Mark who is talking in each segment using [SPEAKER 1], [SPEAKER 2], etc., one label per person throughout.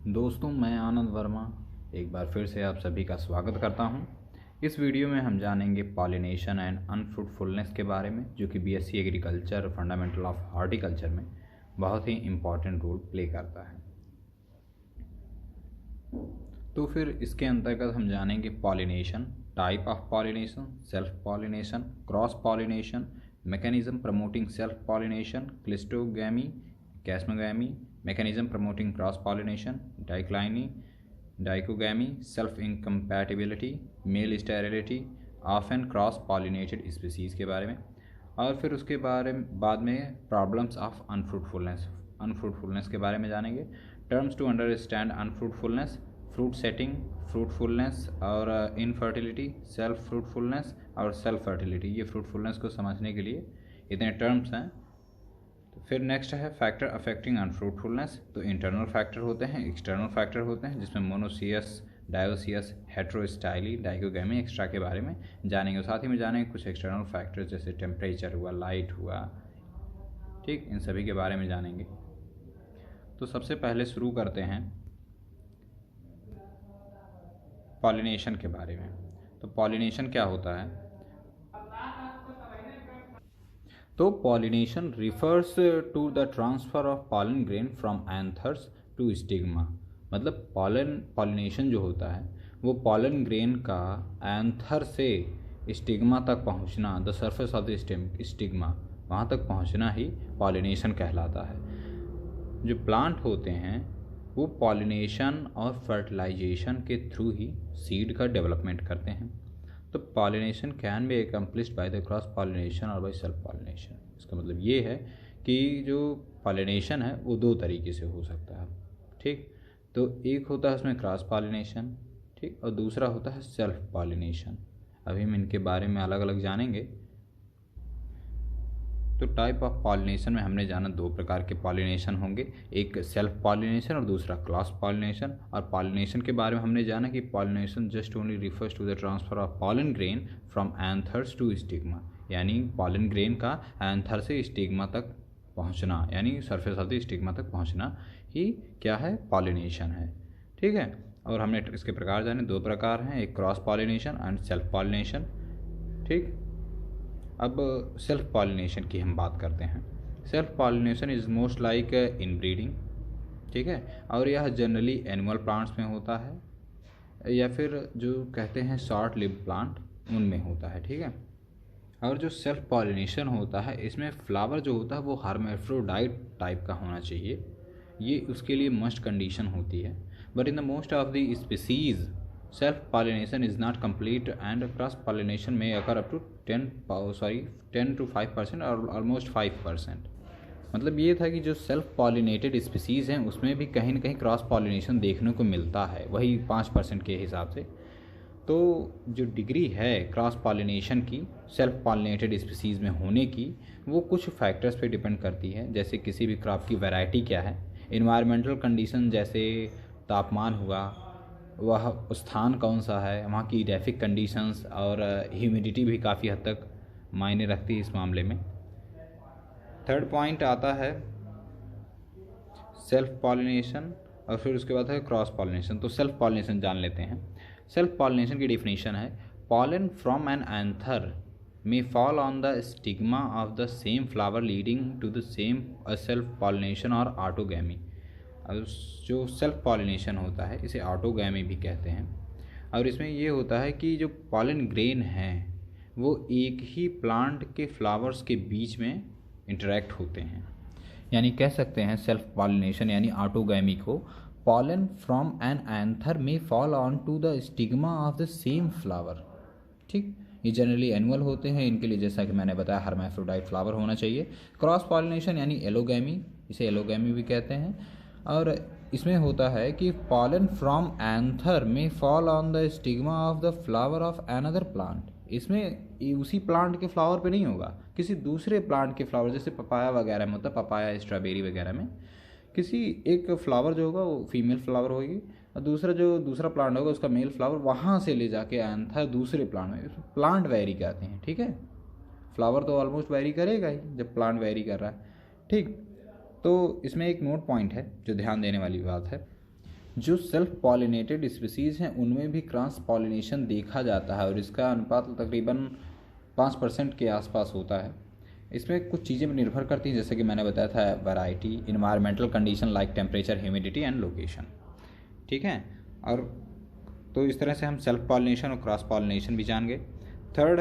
[SPEAKER 1] दोस्तों, मैं आनंद वर्मा एक बार फिर से आप सभी का स्वागत करता हूं। इस वीडियो में हम जानेंगे पॉलिनेशन एंड अनफ्रूटफुलनेस के बारे में, जो कि BSc agriculture fundamental of horticulture में बहुत ही इम्पॉर्टेंट रोल प्ले करता है। तो फिर इसके अंतर्गत हम जानेंगे pollination, type of pollination, self pollination, cross pollination, mechanism promoting self pollination, cleistogamy, chasmogamy, mechanism promoting cross pollination, dicliny, dichogamy, self incompatibility, male sterility, often cross pollinated species के बारे में। और फिर उसके बाद में प्रॉब्लम्स ऑफ अनफ्रूटफुलनेस के बारे में जानेंगे। Terms to understand unfruitfulness, fruit setting, fruitfulness और इनफर्टिलिटी, सेल्फ फ्रूटफुलनेस और सेल्फ फर्टिलिटी। ये फ्रूटफुलनेस को समझने के लिए इतने टर्म्स हैं। तो फिर नेक्स्ट है फैक्टर अफेक्टिंग अनफ्रूटफुलनेस। तो इंटरनल फैक्टर होते हैं, एक्सटर्नल फैक्टर होते हैं, जिसमें मोनोसियस, डायोसियस, हेट्रोस्टाइली, डाइकोगैमी एक्स्ट्रा के बारे में जानेंगे। और साथ ही में जानेंगे कुछ एक्सटर्नल फैक्टर्स जैसे टेम्परेचर हुआ, लाइट हुआ, ठीक, इन सभी के बारे में जानेंगे। तो सबसे पहले शुरू करते हैं पॉलिनेशन के बारे में। तो पॉलिनेशन क्या होता है? तो pollination refers to the transfer of pollen grain from anthers to stigma. मतलब पॉलिनेशन जो होता है वो पॉलन ग्रेन का एंथर से स्टिग्मा तक पहुंचना, the surface of the stigma, वहाँ तक पहुंचना ही पॉलिनेशन कहलाता है। जो प्लांट होते हैं वो पॉलिनेशन और फर्टिलाइजेशन के थ्रू ही सीड का डेवलपमेंट करते हैं। तो pollination can be accomplished by the cross pollination और बाय सेल्फ पॉलिनेशन। इसका मतलब ये है कि जो पॉलिनेशन है वो दो तरीके से हो सकता है, ठीक। तो एक होता है उसमें क्रॉस पॉलिनेशन, ठीक, और दूसरा होता है सेल्फ पॉलिनेशन। अभी हम इनके बारे में अलग अलग जानेंगे। तो टाइप ऑफ पॉलिनेशन में हमने जाना दो प्रकार के पॉलिनेशन होंगे, एक सेल्फ पॉलिनेशन और दूसरा क्रॉस पॉलिनेशन। और पॉलिनेशन के बारे में हमने जाना कि pollination just only refers to the transfer of pollen grain from anthers to stigma, यानी पॉलन ग्रेन का एंथर से स्टिग्मा तक पहुंचना, यानी सरफेस ऑफ द स्टिग्मा तक पहुंचना ही क्या है? पॉलिनेशन है, ठीक है। और हमने इसके प्रकार जाने, दो प्रकार हैं, एक cross pollination and self pollination, ठीक। अब सेल्फ पॉलिनेशन की हम बात करते हैं। Self pollination is most like inbreeding, ठीक है, और यह जनरली एनिमल प्लांट्स में होता है या फिर जो कहते हैं शॉर्ट लिव प्लांट, उनमें होता है, ठीक है। और जो सेल्फ पॉलिनेशन होता है इसमें फ्लावर जो होता है वो हर्मेफ्रोडाइट टाइप का होना चाहिए, ये उसके लिए मस्ट कंडीशन होती है। But in the most of the species self pollination is not complete and cross pollination may occur up to 10 to 5% और almost 5%। मतलब ये था कि जो सेल्फ पॉलिनेटेड स्पीसीज़ हैं उसमें भी कहीं ना कहीं क्रॉस पॉलिनेशन देखने को मिलता है, वही 5% के हिसाब से। तो जो डिग्री है क्रॉस पॉलिनेशन की सेल्फ पॉलिनेटेड स्पीसीज़ में होने की, वो कुछ फैक्टर्स पे डिपेंड करती है, जैसे किसी भी क्रॉप की वैरायटी क्या है, इन्वायरमेंटल कंडीशन जैसे तापमान हुआ, वह स्थान कौन सा है, वहाँ की इडेफिक कंडीशंस और ह्यूमिडिटी भी काफ़ी हद तक मायने रखती है इस मामले में। थर्ड पॉइंट आता है सेल्फ पॉलिनेशन और फिर उसके बाद है क्रॉस पॉलिनेशन। तो सेल्फ पॉलिनेशन जान लेते हैं। सेल्फ पॉलिनेशन की डिफिनीशन है, pollen from an anther may fall on the stigma of the same flower leading to the same self pollination or autogamy। अब जो सेल्फ पॉलिनेशन होता है इसे ऑटोगैमी भी कहते हैं, और इसमें ये होता है कि जो पॉलन ग्रेन हैं वो एक ही प्लांट के फ्लावर्स के बीच में इंटरेक्ट होते हैं, यानी कह सकते हैं सेल्फ पॉलिनेशन यानी ऑटोगैमी को, pollen from an anther may fall on to the stigma of the same flower, ठीक। ये जनरली एनुअल होते हैं, इनके लिए जैसा कि मैंने बताया हर्माफ्रोडाइट फ्लावर होना चाहिए। क्रॉस पॉलिनेशन यानी एलोगैमी, इसे एलोगैमी भी कहते हैं, और इसमें होता है कि pollen from anther may fall on the stigma of the flower of another plant. इसमें उसी प्लांट के फ्लावर पे नहीं होगा, किसी दूसरे प्लांट के फ्लावर, जैसे पपाया वगैरह में होता है, पपाया स्ट्रॉबेरी वगैरह में किसी एक फ्लावर जो होगा वो फीमेल फ्लावर होगी और दूसरा प्लांट होगा उसका मेल फ्लावर, वहाँ से ले जाके एंथर दूसरे प्लांट में, प्लांट वेरी कहते हैं, ठीक है। फ्लावर तो ऑलमोस्ट वेरी करेगा ही जब प्लांट वेरी कर रहा है, ठीक। तो इसमें एक नोट पॉइंट है जो ध्यान देने वाली बात है जो सेल्फ पॉलिनेटेड स्पीसीज़ हैं उनमें भी क्रॉस पॉलिनेशन देखा जाता है और इसका अनुपात तकरीबन 5% के आसपास होता है। इसमें कुछ चीज़ें निर्भर करती हैं, जैसे कि मैंने बताया था, variety, environmental condition like temperature, humidity and location. ठीक है, और तो इस तरह से हम सेल्फ पॉलिनेशन और क्रॉस पॉलिनेशन भी जान गए। थर्ड,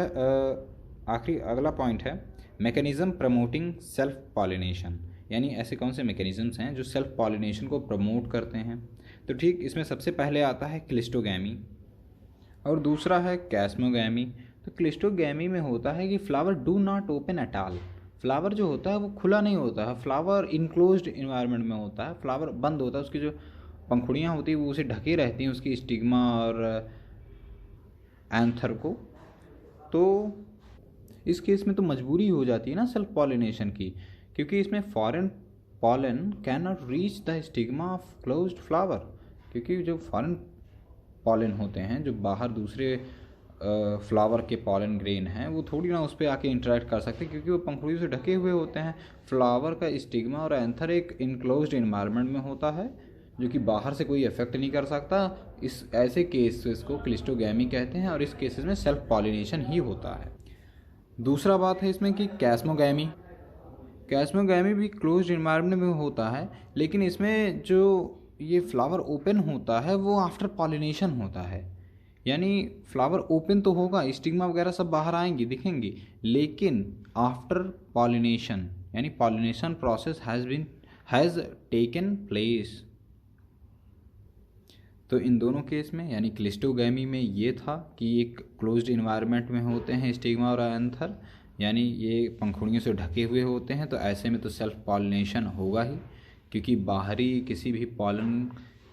[SPEAKER 1] आखिरी अगला पॉइंट है मैकेनिज़्म प्रमोटिंग सेल्फ पॉलिनेशन, यानी ऐसे कौन से मैकेनिज़म्स हैं जो सेल्फ पॉलिनेशन को प्रमोट करते हैं। तो ठीक, इसमें सबसे पहले आता है क्लिस्टोगैमी और दूसरा है कैस्मोगैमी। तो क्लिस्टोगैमी में होता है कि flower do not open at all, flower जो होता है वो खुला नहीं होता है, फ्लावर इनक्लोज्ड इन्वायरमेंट में होता है, फ्लावर बंद होता है, उसकी जो पंखुड़ियाँ होती हैं वो उसे ढके रहती हैं, उसकी स्टिग्मा और एंथर को। तो इस केस में तो मजबूरी हो जाती है ना सेल्फ पॉलिनेशन की, क्योंकि इसमें foreign pollen can not reach the stigma of closed flower, क्योंकि जो फॉरेन पॉलन होते हैं, जो बाहर दूसरे फ्लावर के पॉलन ग्रेन हैं, वो थोड़ी ना उस पर आके इंटरेक्ट कर सकते, क्योंकि वो पंखुड़ियों से ढके हुए होते हैं। फ्लावर का स्टिग्मा और एंथर एक इनक्लोज्ड इन्वायरमेंट में होता है जो कि बाहर से कोई इफेक्ट नहीं कर सकता। इस ऐसे केसेस को क्लिस्टोगैमी कहते हैं और इस केसेस में सेल्फ पॉलिनेशन ही होता है। दूसरा बात है इसमें कि कैस्मोगैमी, कैस्मोगैमी भी क्लोज्ड इन्वायरमेंट में होता है, लेकिन इसमें जो ये फ्लावर ओपन होता है वो आफ्टर पॉलिनेशन होता है, यानी फ्लावर ओपन तो होगा, स्टिग्मा वगैरह सब बाहर आएंगी दिखेंगी, लेकिन आफ्टर पॉलिनेशन, यानी pollination process has taken place. तो इन दोनों केस में, यानी क्लिस्टोगैमी में ये था कि एक क्लोज्ड इन्वायरमेंट में होते हैं स्टिग्मा और एंथर, यानी ये पंखुड़ियों से ढके हुए होते हैं, तो ऐसे में तो सेल्फ पॉलिनेशन होगा ही, क्योंकि बाहरी किसी भी पॉलन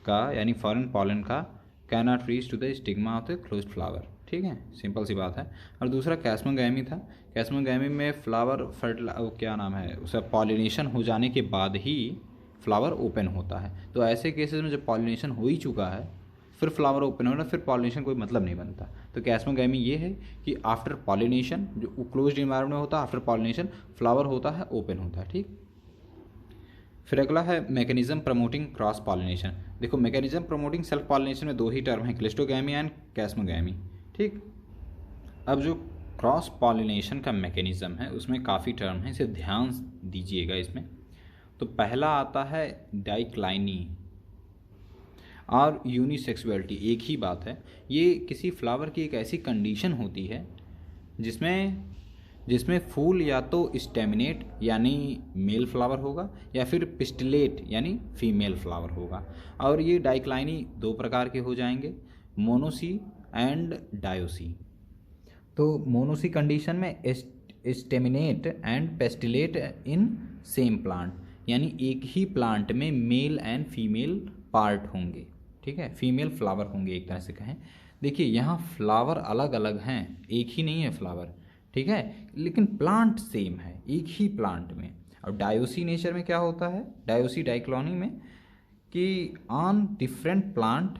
[SPEAKER 1] का, यानी फॉरेन पॉलन का can not reach to the stigma of the closed flower. ठीक है, सिंपल सी बात है। और दूसरा कैस्मोगैमी था, कैस्मोगैमी में फ्लावर क्या नाम है उसका, पॉलिनेशन हो जाने के बाद ही फ्लावर ओपन होता है। तो ऐसे केसेस में जब पॉलिनेशन हो ही चुका है फिर फ्लावर ओपन होना, फिर पॉलिनेशन कोई मतलब नहीं बनता। तो कैस्मोगैमी ये है कि आफ्टर पॉलिनेशन, जो क्लोज्ड इन्वायरमेंट में होता है, आफ्टर पॉलिनेशन फ्लावर होता है, ओपन होता है। ठीक, फिर अगला है मैकेनिज्म प्रमोटिंग क्रॉस पॉलिनेशन। देखो, मैकेनिज्म प्रमोटिंग सेल्फ पॉलिनेशन में दो ही टर्म है, क्लिस्टोगैमी एंड कैस्मोगैमी। ठीक, अब जो क्रॉस पॉलिनेशन का मैकेनिज्म है उसमें काफ़ी टर्म है, इसे ध्यान दीजिएगा इसमें। तो पहला आता है डाइक्लाइनी और यूनिसेक्सुअलिटी, एक ही बात है। ये किसी फ्लावर की एक ऐसी कंडीशन होती है जिसमें फूल या तो स्टेमिनेट यानी मेल फ्लावर होगा या फिर पिस्टिलेट यानी फीमेल फ्लावर होगा। और ये डाइक्लाइनी दो प्रकार के हो जाएंगे, मोनोसी एंड डायोसी। तो मोनोसी कंडीशन में staminate and pistillate in same plant, यानी एक ही प्लांट में मेल एंड फीमेल पार्ट होंगे। ठीक है, फीमेल फ्लावर होंगे एक तरह से कहें। देखिए, यहाँ फ्लावर अलग अलग हैं, एक ही नहीं है फ्लावर, ठीक है, लेकिन प्लांट सेम है एक ही प्लांट में। और डायोसी नेचर में क्या होता है, डायोसी डाइक्लोनी में, कि ऑन डिफरेंट प्लांट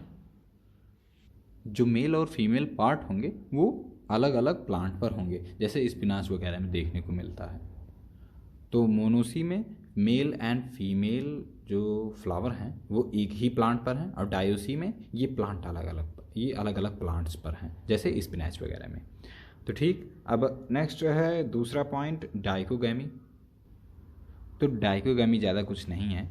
[SPEAKER 1] जो मेल और फीमेल पार्ट होंगे वो अलग अलग प्लांट पर होंगे, जैसे स्पिनाच वगैरह में देखने को मिलता है। तो मोनोसी में मेल एंड फीमेल जो फ्लावर हैं वो एक ही प्लांट पर हैं, और डायोसी में ये प्लांट अलग अलग प्लांट्स पर हैं, जैसे स्पिनाच वगैरह में। तो ठीक, अब नेक्स्ट है दूसरा पॉइंट, डाइकोगैमी। तो डाइकोगैमी ज़्यादा कुछ नहीं है,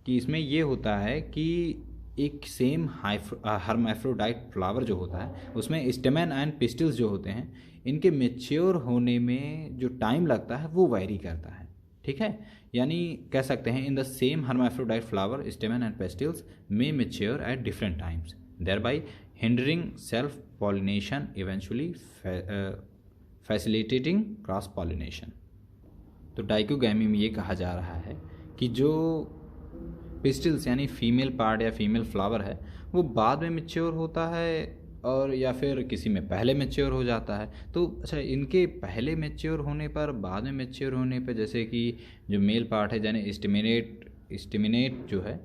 [SPEAKER 1] कि इसमें ये होता है कि एक सेम हर्माफ्रोडाइट फ्लावर जो होता है उसमें स्टेमन एंड पिस्टल्स जो होते हैं, इनके मेच्योर होने में जो टाइम लगता है वो वैरी करता है। ठीक है, यानी कह सकते हैं in the same hermaphrodite flower stamen and pistils may mature at different times, thereby hindering self pollination, eventually facilitating cross pollination. तो डाइकोगैमी में ये कहा जा रहा है कि जो पिस्टिल्स यानी फीमेल पार्ट या फीमेल फ्लावर है वो बाद में मैच्योर होता है, और या फिर किसी में पहले मैच्योर हो जाता है। तो अच्छा, इनके पहले मैच्योर होने पर, बाद में मैच्योर होने पर, जैसे कि जो मेल पार्ट है यानी स्टिमिनेट जो है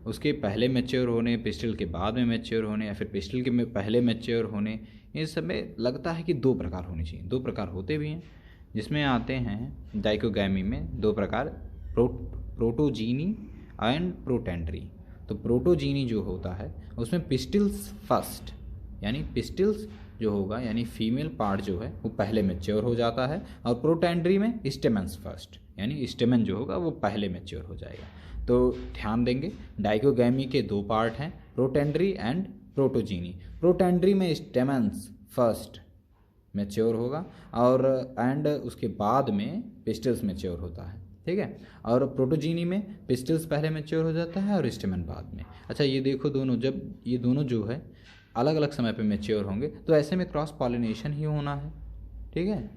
[SPEAKER 1] उसके पहले मैच्योर होने, पिस्टिल के बाद में मैच्योर होने, या फिर पिस्टिल के पहले मैच्योर होने, इन सब में लगता है कि दो प्रकार होने चाहिए। दो प्रकार होते भी हैं, जिसमें आते हैं डाइकोगैमी में दो प्रकार, प्रोटोजीनी एंड प्रोटेंडरी। तो प्रोटोजीनी जो होता है उसमें पिस्टिल्स फर्स्ट, यानी पिस्टिल्स जो होगा यानी फीमेल पार्ट जो है वो पहले मैच्योर हो जाता है, और प्रोटेंड्री में स्टेमेंस फर्स्ट, यानी स्टेमन जो होगा वो पहले मैच्योर हो जाएगा। तो ध्यान देंगे, डाइकोगैमी के दो पार्ट हैं, प्रोटेंड्री एंड प्रोटोजीनी। प्रोटेंड्री में स्टेमेंस फर्स्ट मैच्योर होगा और एंड उसके बाद में पिस्टल्स मैच्योर होता है, ठीक है। और प्रोटोजीनी में पिस्टल्स पहले मैच्योर हो जाता है और स्टेमन बाद में। अच्छा ये देखो, दोनों जब ये दोनों जो है अलग अलग समय पे मैच्योर होंगे तो ऐसे में क्रॉस पॉलिनेशन ही होना है, ठीक है।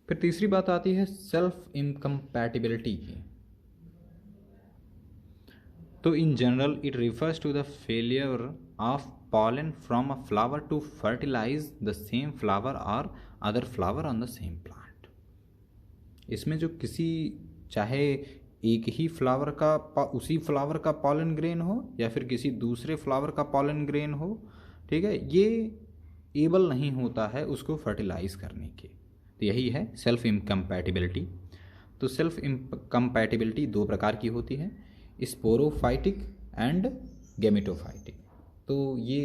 [SPEAKER 1] फिर तीसरी बात आती है सेल्फ इनकम्पैटिबिलिटी की। तो in general it refers to the failure of pollen from a flower to fertilize the same flower or other flower on the same plant। इसमें जो किसी चाहे एक ही फ्लावर का उसी फ्लावर का पॉलन ग्रेन हो या फिर किसी दूसरे फ्लावर का पॉलन ग्रेन हो, ठीक है, ये एबल नहीं होता है उसको फर्टिलाइज करने के। तो यही है सेल्फ इनकम्पैटिबिलिटी। तो सेल्फ इनकम्पैटिबिलिटी दो प्रकार की होती है, स्पोरोफाइटिक एंड गैमेटोफाइटिक। तो ये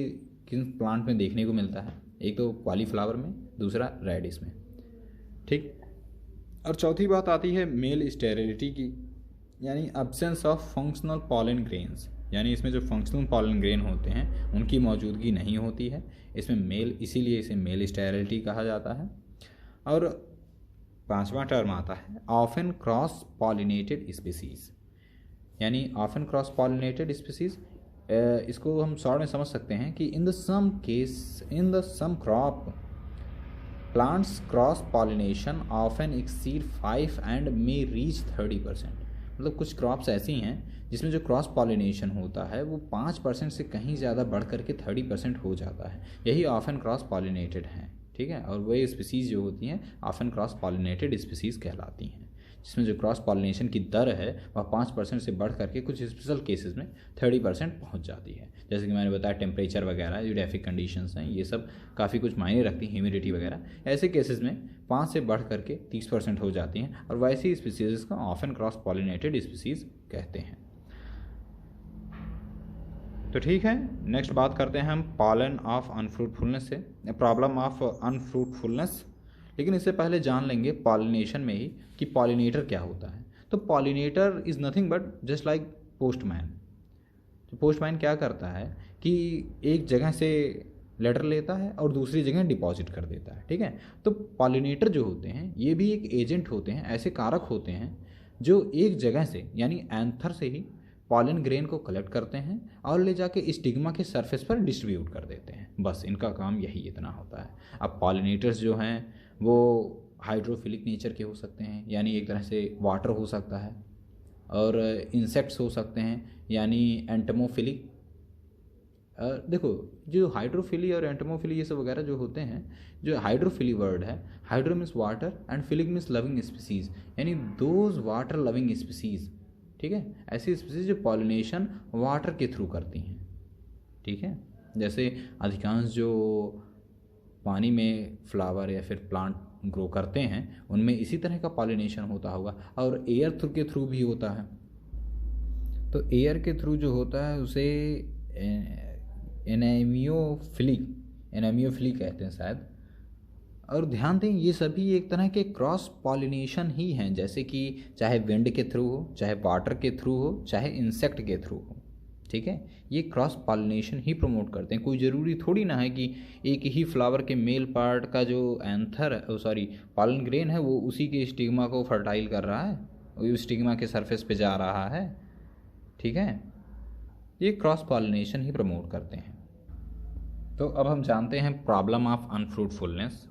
[SPEAKER 1] किन प्लांट में देखने को मिलता है, एक तो कॉलीफ्लावर में, दूसरा रेडिस में, ठीक। और चौथी बात आती है मेल स्टेरिलिटी की, यानी absence of functional pollen grains, यानी इसमें जो फंक्शनल पॉलन ग्रेन होते हैं उनकी मौजूदगी नहीं होती है इसमें मेल, इसीलिए इसे मेल स्टेरिलिटी कहा जाता है। और पांचवा टर्म आता है ऑफन क्रॉस पॉलिनेटेड स्पीसीज, यानी ऑफन क्रॉस पॉलिनेटेड स्पीसीज, इसको हम शॉर्ट में समझ सकते हैं कि in the some crop plants cross pollination often exceed 5 and may reach 30%। मतलब कुछ क्रॉप्स ऐसी हैं जिसमें जो क्रॉस पॉलिनेशन होता है वो 5% से कहीं ज़्यादा बढ़ करके 30% हो जाता है, यही ऑफन क्रॉस पॉलिनेटेड हैं, ठीक है। और वही स्पीसीज़ जो होती हैं ऑफन क्रॉस पॉलिनेटेड स्पीसीज़ कहलाती हैं, जिसमें जो क्रॉस पॉलिनेशन की दर है वह 5% से बढ़ करके कुछ स्पेशल केसेस में 30% पहुंच जाती है। जैसे कि मैंने बताया टेम्परेचर वगैरह, यूडेफिक कंडीशंस हैं, ये सब काफ़ी कुछ मायने रखती हैं, ह्यूमिडिटी वगैरह, ऐसे केसेस में 5 से बढ़ करके 30% हो जाती हैं, और वैसी स्पीसीज़ को ऑफन क्रॉस पॉलिनेटेड स्पीसीज़ कहते हैं। तो ठीक है, नेक्स्ट बात करते हैं हम पॉलन ऑफ अनफ्रूटफुलनेस से, प्रॉब्लम ऑफ अनफ्रूटफुलनेस। लेकिन इससे पहले जान लेंगे पॉलिनेशन में ही कि पॉलिनेटर क्या होता है। तो pollinator is nothing but just like postman. तो पोस्टमैन क्या करता है कि एक जगह से लेटर लेता है और दूसरी जगह डिपॉजिट कर देता है, ठीक है। तो पॉलिनेटर जो होते हैं ये भी एक एजेंट होते हैं, ऐसे कारक होते हैं जो एक जगह से यानी एंथर से ही पॉलन ग्रेन को कलेक्ट करते हैं और ले जाके स्टिग्मा के सरफेस पर डिस्ट्रीब्यूट कर देते हैं, बस इनका काम यही इतना होता है। अब पॉलिनेटर्स जो हैं वो हाइड्रोफिलिक नेचर के हो सकते हैं, यानी एक तरह से वाटर हो सकता है, और इंसेक्ट्स हो सकते हैं यानी एंटमोफिलिक। देखो जो हाइड्रोफिली और एंटमोफिली ये सब वगैरह जो होते हैं, जो हाइड्रोफिली वर्ड है, hydro means water and philic means loving species, यानी दोज वाटर लविंग स्पीसीज, ठीक है, ऐसी स्पीसीज जो पॉलिनेशन वाटर के थ्रू करती हैं, ठीक है। जैसे अधिकांश जो पानी में फ्लावर या फिर प्लांट ग्रो करते हैं उनमें इसी तरह का पॉलिनेशन होता होगा, और एयर थ्रू के थ्रू भी होता है। तो एयर के थ्रू जो होता है उसे एनामियोफिली कहते हैं शायद। और ध्यान दें ये सभी एक तरह के क्रॉस पॉलिनेशन ही हैं, जैसे कि चाहे विंड के थ्रू हो, चाहे वाटर के थ्रू हो, चाहे इंसेक्ट के थ्रू हो, ठीक है, ये क्रॉस पॉलिनेशन ही प्रमोट करते हैं। कोई ज़रूरी थोड़ी ना है कि एक ही फ्लावर के मेल पार्ट का जो एंथर पॉलन ग्रेन है वो उसी के स्टिग्मा को फर्टाइल कर रहा है, उस स्टिग्मा के सरफेस पे जा रहा है, ठीक है। ये क्रॉस पॉलिनेशन ही प्रमोट करते हैं। तो अब हम जानते हैं प्रॉब्लम ऑफ अनफ्रूटफुलनेस।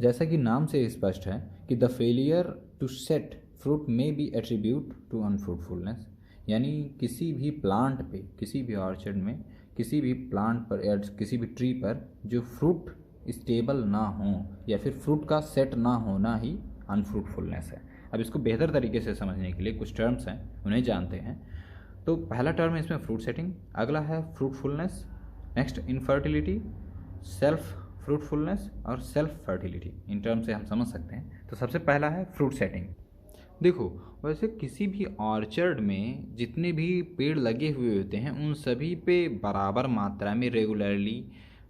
[SPEAKER 1] जैसा कि नाम से स्पष्ट है कि the failure to set fruit may be attribute to unfruitfulness, यानी किसी भी प्लांट पे, किसी भी ऑर्चर्ड में, किसी भी प्लांट पर या किसी भी ट्री पर जो फ्रूट स्टेबल ना हो या फिर फ्रूट का सेट ना होना ही अनफ्रूटफुलनेस है। अब इसको बेहतर तरीके से समझने के लिए कुछ टर्म्स हैं, उन्हें जानते हैं। तो पहला टर्म है इसमें फ्रूट सेटिंग, अगला है fruitfulness, next infertility, self fruitfulness और सेल्फ फर्टिलिटी। इन टर्म से हम समझ सकते हैं। तो सबसे पहला है फ्रूट सेटिंग। देखो, वैसे किसी भी ऑर्चर्ड में जितने भी पेड़ लगे हुए होते हैं उन सभी पे बराबर मात्रा में रेगुलरली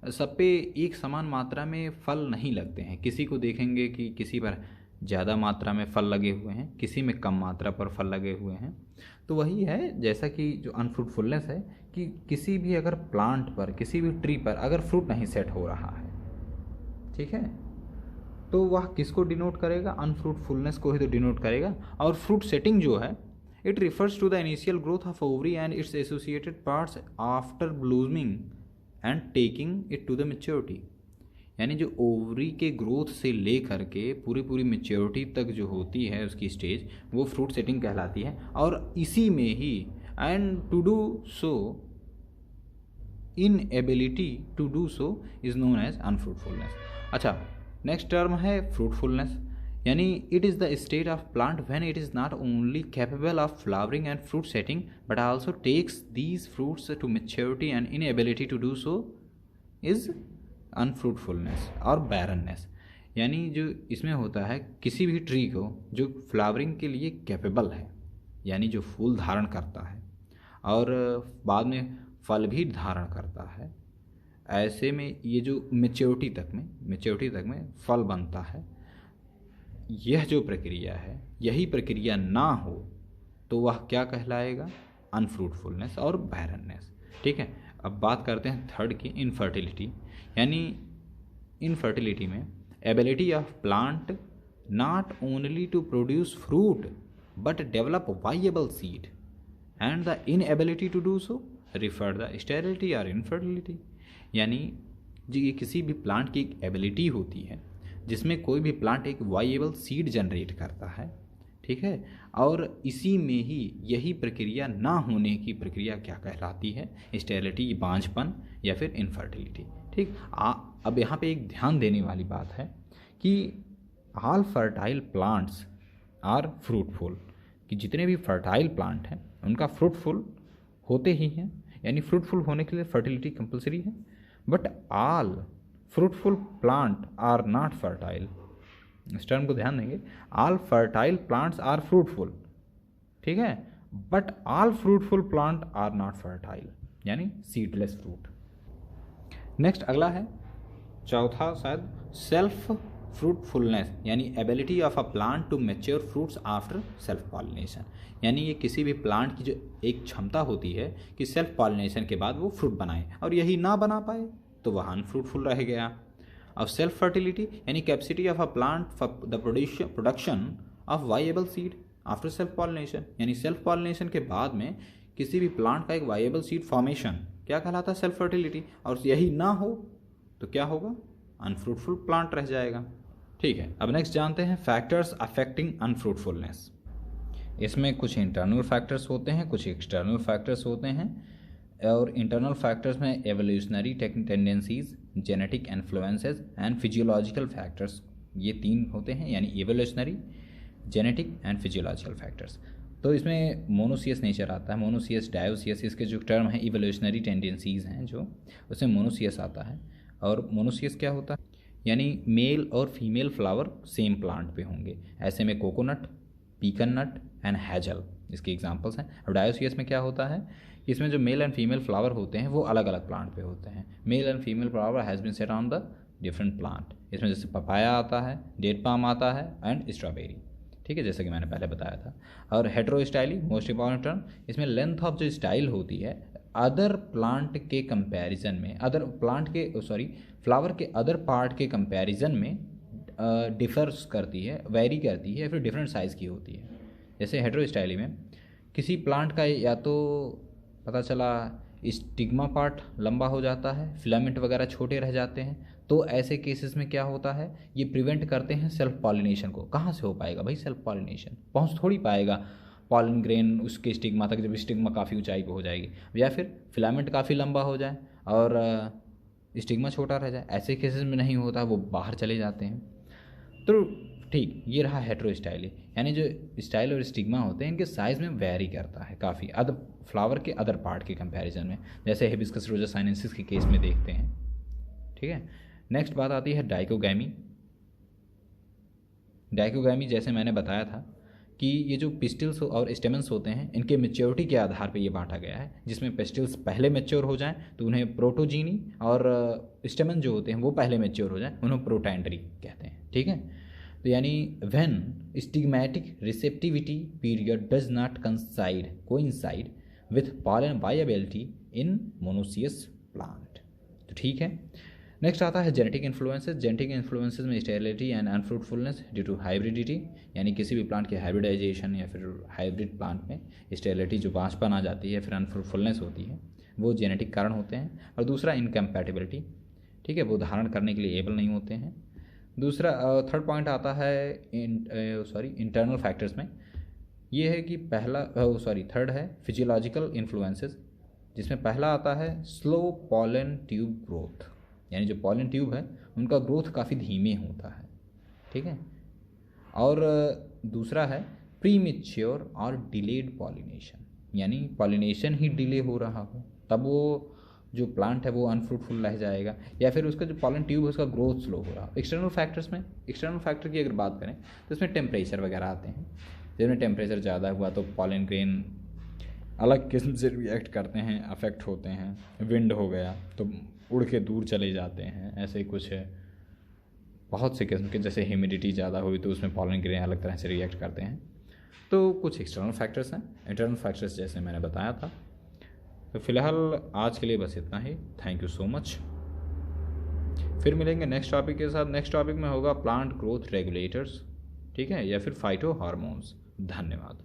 [SPEAKER 1] सब पे एक समान मात्रा में फल नहीं लगते हैं। किसी को देखेंगे कि किसी पर ज़्यादा मात्रा में फल लगे हुए हैं, किसी में कम मात्रा पर फल लगे हुए हैं। तो वही है जैसा कि जो अनफ्रूटफुलनेस है कि किसी भी अगर प्लांट पर, किसी भी ट्री पर अगर फ्रूट नहीं सेट हो रहा है, ठीक है, तो वह किसको डिनोट करेगा? अनफ्रूटफुलनेस को ही तो डिनोट करेगा। और फ्रूट सेटिंग जो है, it refers to the initial growth of ovary and its associated parts after blooming and taking it to the maturity. यानी जो ओवरी के ग्रोथ से ले करके पूरी मेच्योरिटी तक जो होती है उसकी स्टेज, वो फ्रूट सेटिंग कहलाती है। और इसी में ही and to do so, inability to do so is known as unfruitfulness. अच्छा, नेक्स्ट टर्म है फ्रूटफुलनेस, यानी it is the state of plant when it is not only capable of flowering and fruit setting but also takes these fruits to maturity and inability to do so is unfruitfulness और barrenness. यानी जो इसमें होता है, किसी भी tree को जो फ्लावरिंग के लिए कैपेबल है, यानी जो फूल धारण करता है और बाद में फल भी धारण करता है, ऐसे में ये जो मेच्योरिटी तक में फल बनता है, यह जो प्रक्रिया है, यही प्रक्रिया ना हो तो वह क्या कहलाएगा? अनफ्रूटफुलनेस और बैरननेस। ठीक है, अब बात करते हैं थर्ड की, इनफर्टिलिटी। यानी इनफर्टिलिटी में ability of plant not only to produce fruit but develop viable seed and the inability to do so refer the sterility और इनफर्टिलिटी। यानी जी ये किसी भी प्लांट की एक एबिलिटी होती है जिसमें कोई भी प्लांट एक वाइएबल सीड जनरेट करता है, ठीक है, और इसी में ही यही प्रक्रिया ना होने की प्रक्रिया क्या कहलाती है? स्टेरिलिटी, बांझपन या फिर इनफर्टिलिटी। ठीक, अब यहाँ पे एक ध्यान देने वाली बात है कि all fertile plants are fruitful, कि जितने भी फर्टाइल प्लांट हैं उनका फ्रूटफुल होते ही हैं, यानी फ्रूटफुल होने के लिए फर्टिलिटी कंपलसरी है। But all fruitful plant are not fertile, इस टर्म को ध्यान देंगे, all fertile plants are fruitful, ठीक है, but all fruitful plant are not fertile, यानी सीडलेस फ्रूट। नेक्स्ट अगला है चौथा शायद, सेल्फ फ्रूटफुलनेस, यानी ability of a plant to mature fruits after self pollination. यानी ये किसी भी प्लांट की जो एक क्षमता होती है कि सेल्फ पॉलिनेशन के बाद वो फ्रूट बनाए, और यही ना बना पाए तो वह अनफ्रूटफुल रह गया। अब सेल्फ फर्टिलिटी यानी capacity of a plant for the production of viable seed after self pollination, यानी सेल्फ पॉलिनेशन के बाद में किसी भी प्लांट का एक वाइएबल सीड फॉर्मेशन क्या कहलाता है? Self fertility. और यही ना हो तो क्या होगा? अनफ्रूटफुल प्लांट रह जाएगा। ठीक है, अब नेक्स्ट जानते हैं फैक्टर्स अफेक्टिंग अनफ्रूटफुलनेस। इसमें कुछ इंटरनल फैक्टर्स होते हैं, कुछ एक्सटर्नल फैक्टर्स होते हैं। और इंटरनल फैक्टर्स में evolutionary tendencies, genetic influences and physiological factors, ये तीन होते हैं, यानी evolutionary, genetic and physiological factors. तो इसमें मोनोसियस नेचर आता है, मोनोसियस, डायोसियस, इसके जो टर्म है इवोल्यूशनरी टेंडेंसीज हैं जो, उसमें मोनोसियस आता है। और मोनोसियस क्या होता है? यानी मेल और फीमेल फ्लावर सेम प्लांट पे होंगे। ऐसे में कोकोनट, पीकन नट एंड हैजल इसके एग्जांपल्स हैं। और डायोसियस में क्या होता है? इसमें जो मेल एंड फीमेल फ्लावर होते हैं वो अलग अलग प्लांट पे होते हैं। Male and female flower has been set on the different plant. इसमें जैसे पपाया आता है, डेट पाम आता है एंड स्ट्रॉबेरी, ठीक है, जैसे कि मैंने पहले बताया था। और हेटेरोस्टाइली मोस्ट इंपॉर्टेंट टर्म, इसमें लेंथ ऑफ जो स्टाइल होती है अदर प्लांट के कंपैरिजन में, अदर प्लांट के फ्लावर के अदर पार्ट के कंपैरिजन में डिफर्स करती है, वेरी करती है, या फिर डिफरेंट साइज़ की होती है। जैसे हेटेरोस्टाइली में किसी प्लांट का या तो पता चला स्टिग्मा पार्ट लंबा हो जाता है, फिलामेंट वगैरह छोटे रह जाते हैं, तो ऐसे केसेस में क्या होता है? ये प्रिवेंट करते हैं सेल्फ पॉलिनेशन को। कहाँ से हो पाएगा भाई सेल्फ पॉलिनेशन? पहुँच थोड़ी पाएगा पॉलन ग्रेन उसके स्टिग्मा तक, जब स्टिग्मा काफ़ी ऊंचाई पे हो जाएगी, या फिर फिलामेंट काफ़ी लंबा हो जाए और स्टिग्मा छोटा रह जाए, ऐसे केसेस में नहीं होता, वो बाहर चले जाते हैं। तो ठीक, ये रहा हेटेरोस्टाइली, यानी जो स्टाइल और स्टिग्मा होते हैं इनके साइज़ में वेरी करता है काफ़ी अदर फ्लावर के अदर पार्ट के कंपैरिजन में, जैसे हिबिस्कस रोजा साइनेंसिस के केस में देखते हैं। ठीक है, नेक्स्ट बात आती है डाइकोगैमी। डाइकोगैमी जैसे मैंने बताया था कि ये जो पिस्टिल्स और स्टेमन्स होते हैं इनके मैच्योरिटी के आधार पे ये बांटा गया है, जिसमें पिस्टिल्स पहले मैच्योर हो जाएं तो उन्हें प्रोटोजीनी, और स्टेमन जो होते हैं वो पहले मैच्योर हो जाएं उन्हें प्रोटैंडरी कहते हैं। ठीक है, तो यानी when stigmatic receptivity period does not coincide with pollen viability in monoecious plant. तो ठीक है, नेक्स्ट आता है जेनेटिक इन्फ्लुएंसेस। जेनेटिक इन्फ्लुएंसेस में sterility and unfruitfulness due to hybridity, यानी किसी भी प्लांट के हाइब्रिडाइजेशन या फिर हाइब्रिड प्लांट में स्टेरिलिटी जो बांझपन आ जाती है, फिर अनफ्रूटफुलनेस होती है, वो जेनेटिक कारण होते हैं। और दूसरा इनकम्पैटिबिलिटी, ठीक है, वो धारण करने के लिए एबल नहीं होते हैं। दूसरा थर्ड पॉइंट आता है इंटरनल फैक्टर्स में, ये है कि थर्ड है फिजियोलॉजिकल इन्फ्लुएंसेस, जिसमें पहला आता है स्लो पॉलन ट्यूब ग्रोथ, यानी जो पॉलन ट्यूब है उनका ग्रोथ काफ़ी धीमे होता है। ठीक है, और दूसरा है प्रीमेच्योर और डिलेड पॉलिनेशन, यानी पॉलिनेशन ही डिले हो रहा हो, तब वो जो प्लांट है वो अनफ्रूटफुल रह जाएगा, या फिर उसका जो पॉलन ट्यूब है उसका ग्रोथ स्लो हो रहा हो। एक्सटर्नल फैक्टर की अगर बात करें तो इसमें टेम्परेचर वगैरह आते हैं, जिसमें टेम्परेचर ज़्यादा हुआ तो पॉलन ग्रेन अलग किस्म से रिएक्ट करते हैं, अफेक्ट होते हैं। विंड हो गया तो उड़ के दूर चले जाते हैं, ऐसे कुछ बहुत से किस्म के, जैसे ह्यूमिडिटी ज़्यादा हुई तो उसमें पॉलन ग्रेन अलग तरह से रिएक्ट करते हैं। तो कुछ एक्सटर्नल फैक्टर्स हैं, इंटरनल फैक्टर्स जैसे मैंने बताया था। तो फिलहाल आज के लिए बस इतना ही। Thank you so much. फिर मिलेंगे नेक्स्ट टॉपिक के साथ। नेक्स्ट टॉपिक में होगा प्लांट ग्रोथ रेगुलेटर्स, ठीक है, या फिर फाइटो हार्मोन्स। धन्यवाद।